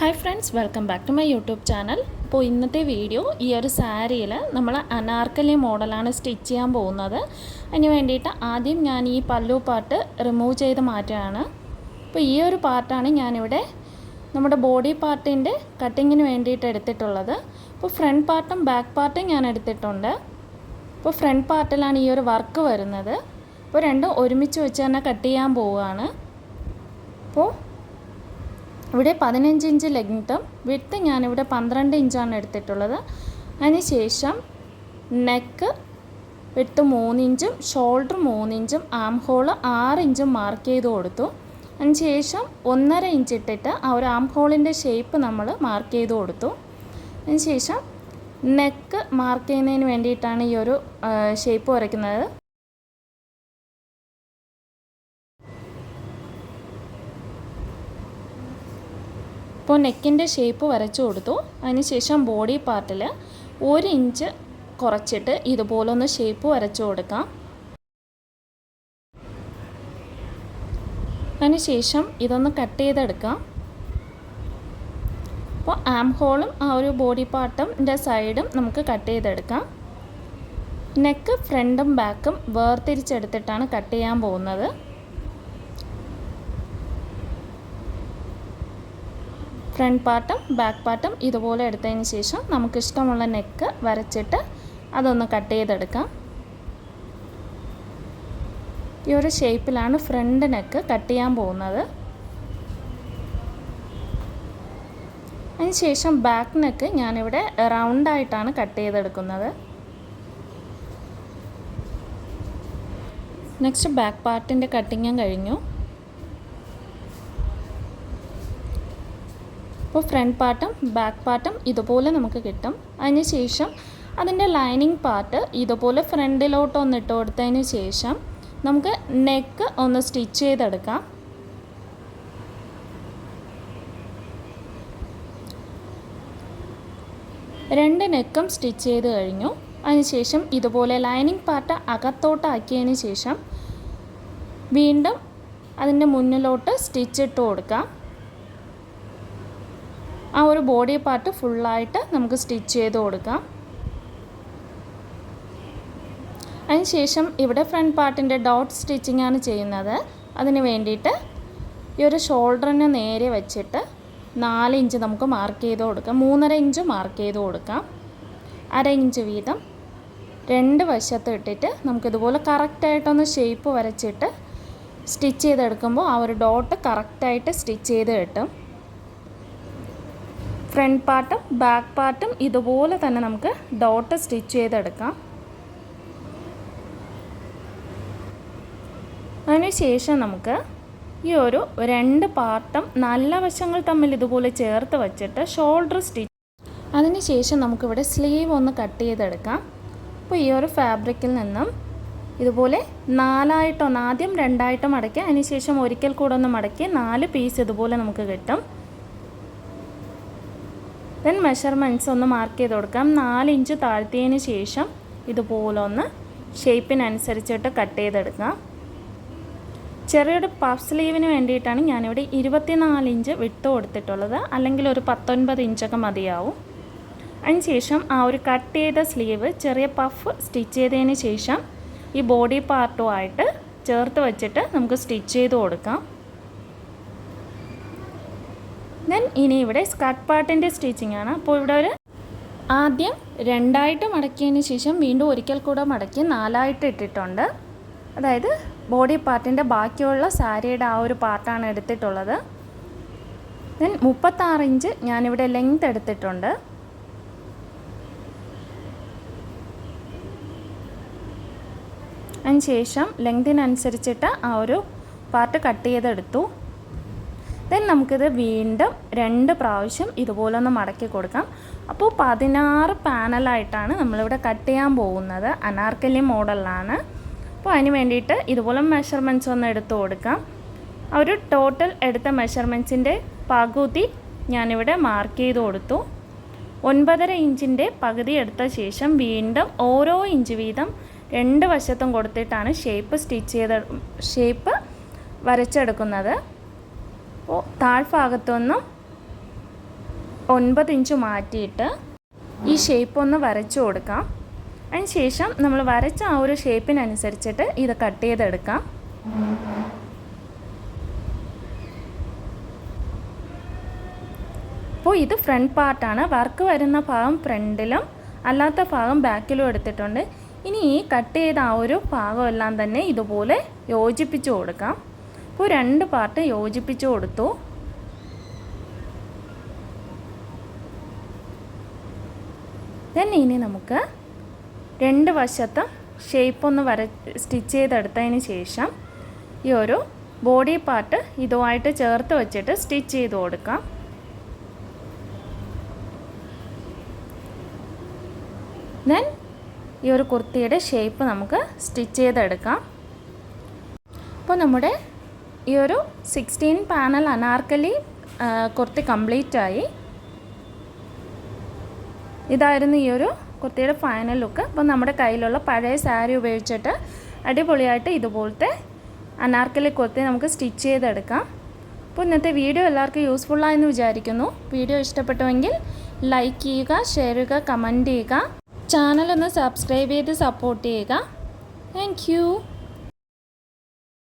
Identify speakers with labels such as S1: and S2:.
S1: Hi friends, welcome back to my YouTube channel. അപ്പോൾ ഇന്നത്തെ video ഈ ഒരു സാരിയിൽ നമ്മൾ അനാർക്കലി മോഡലാണ് സ്റ്റിച്ച് ചെയ്യാൻ പോകുന്നത്. അതിന് വേണ്ടിയിട്ട് ആദ്യം ഞാൻ ഈ പല്ലു പാർട്ട് റിമൂവ് ചെയ്ത് മാറ്റുകയാണ്. അപ്പോൾ ഈ ഒരു പാർട്ടാണ് ഞാനിവിടെ നമ്മുടെ ബോഡി പാർട്ടിൻ്റെ കട്ടിങ്ങിന് വേണ്ടിയിട്ട് എടുത്തിട്ടുള്ളത്. അപ്പോൾ ഫ്രണ്ട് പാർട്ടും ബാക്ക് പാർട്ടും ഞാൻ എടുത്തിട്ടുണ്ട്. അപ്പോൾ ഫ്രണ്ട് പാർട്ടിലാണ് ഈ ഒരു വർക്ക് വരുന്നത്. അപ്പോൾ രണ്ടും ഒരുമിച്ച് വെച്ച് തന്നെ കട്ട് ചെയ്യാൻ പോവുകയാണ്. അപ്പോൾ ഇവിടെ 15 ഇഞ്ച് ലെങ്ത്തും വിഡ്ത്ത് ഞാനിവിടെ 12 ഇഞ്ചാണ് എടുത്തിട്ടുള്ളത്. അതിന് ശേഷം നെക്ക് വിഡ്ത്ത് 3 ഇഞ്ചും ഷോൾഡർ 3 ഇഞ്ചും ആം ഹോൾ 6 ഇഞ്ചും മാർക്ക് ചെയ്ത് കൊടുത്തു. അതിന് ശേഷം 1.5 ഇഞ്ച് ഇട്ടിട്ട് ആ ഒരു ആം ഹോളിൻ്റെ ഷേപ്പ് നമ്മൾ മാർക്ക് ചെയ്ത് കൊടുത്തു. അതിന് ശേഷം നെക്ക് മാർക്ക് ചെയ്യുന്നതിന് വേണ്ടിയിട്ടാണ് ഈ ഒരു ഷേപ്പ് വരയ്ക്കുന്നത്. ഇപ്പോൾ നെക്കിൻ്റെ ഷേപ്പ് വരച്ചു കൊടുത്തു. അതിനുശേഷം ബോഡി പാർട്ടിൽ 1 ഇഞ്ച് കുറച്ചിട്ട് ഇതുപോലൊന്ന് ഷേപ്പ് വരച്ചു കൊടുക്കാം. അതിനുശേഷം ഇതൊന്ന് കട്ട് ചെയ്തെടുക്കാം. അപ്പോൾ ആം ഹോളും ആ ഒരു ബോഡി പാർട്ടിൻ്റെ സൈഡും നമുക്ക് കട്ട് ചെയ്തെടുക്കാം. നെക്ക് ഫ്രണ്ടും ബാക്കും വേർതിരിച്ചെടുത്തിട്ടാണ് കട്ട് ചെയ്യാൻ പോകുന്നത്. ഫ്രണ്ട് പാർട്ടും ബാക്ക് പാർട്ടും ഇതുപോലെ എടുത്തതിന് ശേഷം നമുക്കിഷ്ടമുള്ള നെക്ക് വരച്ചിട്ട് അതൊന്ന് കട്ട് ചെയ്തെടുക്കാം. ഈ ഒരു ഷേപ്പിലാണ് ഫ്രണ്ട് നെക്ക് കട്ട് ചെയ്യാൻ പോകുന്നത്. അതിന് ശേഷം ബാക്ക് നെക്ക് ഞാനിവിടെ റൗണ്ടായിട്ടാണ് കട്ട് ചെയ്തെടുക്കുന്നത്. നെക്സ്റ്റ് ബാക്ക് പാർട്ടിൻ്റെ കട്ടിങ്ങും കഴിഞ്ഞു. അപ്പോൾ ഫ്രണ്ട് പാർട്ടും ബാക്ക് പാർട്ടും ഇതുപോലെ നമുക്ക് കിട്ടും. അതിന് ശേഷം അതിൻ്റെ ലൈനിങ് പാർട്ട് ഇതുപോലെ ഫ്രണ്ടിലോട്ടൊന്ന് ഇട്ട് കൊടുത്തതിന് ശേഷം നമുക്ക് നെക്ക് ഒന്ന് സ്റ്റിച്ച് ചെയ്തെടുക്കാം. രണ്ട് നെക്കും സ്റ്റിച്ച് ചെയ്ത് കഴിഞ്ഞു. അതിനുശേഷം ഇതുപോലെ ലൈനിങ് പാർട്ട് അകത്തോട്ടാക്കിയതിന് ശേഷം വീണ്ടും അതിൻ്റെ മുന്നിലോട്ട് സ്റ്റിച്ച് ഇട്ട് കൊടുക്കാം. ആ ഒരു ബോഡി പാർട്ട് ഫുള്ളായിട്ട് നമുക്ക് സ്റ്റിച്ച് ചെയ്ത് കൊടുക്കാം. അതിനുശേഷം ഇവിടെ ഫ്രണ്ട് പാർട്ടിൻ്റെ ഡോട്ട് സ്റ്റിച്ചിങ് ആണ് ചെയ്യുന്നത്. അതിന് വേണ്ടിയിട്ട് ഈ ഒരു ഷോൾഡറിന് നേരെ വെച്ചിട്ട് 4 ഇഞ്ച് നമുക്ക് മാർക്ക് ചെയ്ത് കൊടുക്കാം. 3.5 ഇഞ്ച് മാർക്ക് ചെയ്ത് കൊടുക്കാം. 1/2 ഇഞ്ച് വീതം രണ്ട് വശത്ത് ഇട്ടിട്ട് നമുക്കിതുപോലെ കറക്റ്റായിട്ടൊന്ന് ഷേപ്പ് വരച്ചിട്ട് സ്റ്റിച്ച് ചെയ്തെടുക്കുമ്പോൾ ആ ഒരു ഡോട്ട് കറക്റ്റായിട്ട് സ്റ്റിച്ച് ചെയ്ത് കിട്ടും. ഫ്രണ്ട് പാർട്ടും ബാക്ക് പാർട്ടും ഇതുപോലെ തന്നെ നമുക്ക് ഡോട്ട് സ്റ്റിച്ച് ചെയ്തെടുക്കാം. അതിനുശേഷം നമുക്ക് ഈ ഒരു രണ്ട് പാർട്ടും നല്ല വശങ്ങൾ തമ്മിൽ ഇതുപോലെ ചേർത്ത് വച്ചിട്ട് ഷോൾഡർ സ്റ്റിച്ച്. അതിനുശേഷം നമുക്കിവിടെ സ്ലീവ് ഒന്ന് കട്ട് ചെയ്തെടുക്കാം. അപ്പോൾ ഈ ഒരു ഫാബ്രിക്കിൽ നിന്നും ഇതുപോലെ 4ആയിട്ടൊന്ന് ആദ്യം 2ആയിട്ട് മടക്കി അതിനുശേഷം ഒരിക്കൽ കൂടെ ഒന്ന് മടക്കി 4 പീസ് ഇതുപോലെ നമുക്ക് കിട്ടും. ദെൻ മെഷർമെൻറ്റ്സ് ഒന്ന് മാർക്ക് ചെയ്ത് കൊടുക്കാം. 4 ഇഞ്ച് താഴ്ത്തിയതിന് ശേഷം ഇതുപോലെ ഒന്ന് ഷേപ്പിനനുസരിച്ചിട്ട് കട്ട് ചെയ്തെടുക്കാം. ചെറിയൊരു പഫ് സ്ലീവിന് വേണ്ടിയിട്ടാണ് ഞാനിവിടെ 24 ഇഞ്ച് വിട്ട് കൊടുത്തിട്ടുള്ളത്. അല്ലെങ്കിൽ ഒരു 19 ഇഞ്ചൊക്കെ മതിയാവും. അതിനുശേഷം ആ ഒരു കട്ട് ചെയ്ത സ്ലീവ് ചെറിയ പഫ് സ്റ്റിച്ച് ചെയ്തതിന് ശേഷം ഈ ബോഡി പാർട്ടുമായിട്ട് ചേർത്ത് വെച്ചിട്ട് നമുക്ക് സ്റ്റിച്ച് ചെയ്ത് കൊടുക്കാം. ദെൻ ഇനി ഇവിടെ സ്കർട്ട് പാർട്ടിൻ്റെ സ്റ്റിച്ചിങ് ആണ്. അപ്പോൾ ഇവിടെ ഒരു ആദ്യം 2ആയിട്ട് മടക്കിയതിന് ശേഷം വീണ്ടും ഒരിക്കൽ കൂടെ മടക്കി 4ആയിട്ട് ഇട്ടിട്ടുണ്ട്. അതായത് ബോഡി പാർട്ടിൻ്റെ ബാക്കിയുള്ള സാരിയുടെ ആ ഒരു പാർട്ടാണ് എടുത്തിട്ടുള്ളത്. ദെൻ 36 ഇഞ്ച് ഞാനിവിടെ ലെങ്ത് എടുത്തിട്ടുണ്ട്. അതിന് ശേഷം ലെങ്തിനനുസരിച്ചിട്ട് ആ ഒരു പാർട്ട് കട്ട് ചെയ്തെടുത്തു. ദെൻ നമുക്കിത് വീണ്ടും 2 പ്രാവശ്യം ഇതുപോലെ ഒന്ന് മടക്കി കൊടുക്കാം. അപ്പോൾ 16 പാനലായിട്ടാണ് നമ്മളിവിടെ കട്ട് ചെയ്യാൻ പോകുന്നത്. അനാർക്കലി മോഡലിലാണ്. അപ്പോൾ അതിന് വേണ്ടിയിട്ട് ഇതുപോലെ മെഷർമെൻറ്റ്സ് ഒന്ന് എടുത്ത് കൊടുക്കാം. ആ ഒരു ടോട്ടൽ എടുത്ത മെഷർമെൻറ്റ്സിൻ്റെ പകുതി ഞാനിവിടെ മാർക്ക് ചെയ്ത് കൊടുത്തു. 9.5 ഇഞ്ചിൻ്റെ പകുതി എടുത്ത ശേഷം വീണ്ടും ഓരോ ഇഞ്ച് വീതം 2 വശത്തും കൊടുത്തിട്ടാണ് ഷേപ്പ് വരച്ചെടുക്കുന്നത്. അപ്പോൾ താഴ്ഭാഗത്തുനിന്നും 9 ഇഞ്ച് മാറ്റിയിട്ട് ഈ ഷേപ്പ് ഒന്ന് വരച്ചു കൊടുക്കാം. അതിന് ശേഷം നമ്മൾ വരച്ച ആ ഒരു ഷേപ്പിനനുസരിച്ചിട്ട് ഇത് കട്ട് ചെയ്തെടുക്കാം. അപ്പോൾ ഇത് ഫ്രണ്ട് പാർട്ടാണ്. വർക്ക് വരുന്ന ഭാഗം ഫ്രണ്ടിലും അല്ലാത്ത ഭാഗം ബാക്കിലും എടുത്തിട്ടുണ്ട്. ഇനി ഈ കട്ട് ചെയ്ത ആ ഒരു ഭാഗമെല്ലാം തന്നെ ഇതുപോലെ യോജിപ്പിച്ച് കൊടുക്കാം. അപ്പോൾ 2 പാർട്ട് യോജിപ്പിച്ച് കൊടുത്തു. ഇനി നമുക്ക് 2 വശത്തും ഷേപ്പ് ഒന്ന് സ്റ്റിച്ച് ചെയ്തെടുത്തതിന് ശേഷം ഈ ഒരു ബോഡി പാർട്ട് ഇതുമായിട്ട് ചേർത്ത് വെച്ചിട്ട് സ്റ്റിച്ച് ചെയ്ത് കൊടുക്കാം. ദെൻ ഈ ഒരു കുർത്തിയുടെ ഷേപ്പ് നമുക്ക് സ്റ്റിച്ച് ചെയ്തെടുക്കാം. അപ്പോൾ നമ്മുടെ ഈ ഒരു 16 പാനൽ അനാർക്കലി കുർത്തി കംപ്ലീറ്റ് ആയി. ഇതായിരുന്നു ഈ ഒരു കുർത്തിയുടെ ഫൈനൽ ലുക്ക്. അപ്പോൾ നമ്മുടെ കയ്യിലുള്ള പഴയ സാരി ഉപയോഗിച്ചിട്ട് അടിപൊളിയായിട്ട് ഇതുപോലത്തെ അനാർക്കലി കുർത്തി നമുക്ക് സ്റ്റിച്ച് ചെയ്തെടുക്കാം. അപ്പോൾ ഇന്നത്തെ വീഡിയോ എല്ലാവർക്കും യൂസ്ഫുള്ളായെന്ന് വിചാരിക്കുന്നു. വീഡിയോ ഇഷ്ടപ്പെട്ടുവെങ്കിൽ ലൈക്ക് ചെയ്യുക, ഷെയർ ചെയ്യുക, കമൻറ്റ് ചെയ്യുക. ചാനൽ ഒന്ന് സബ്സ്ക്രൈബ് ചെയ്ത് സപ്പോർട്ട് ചെയ്യുക. Thank you.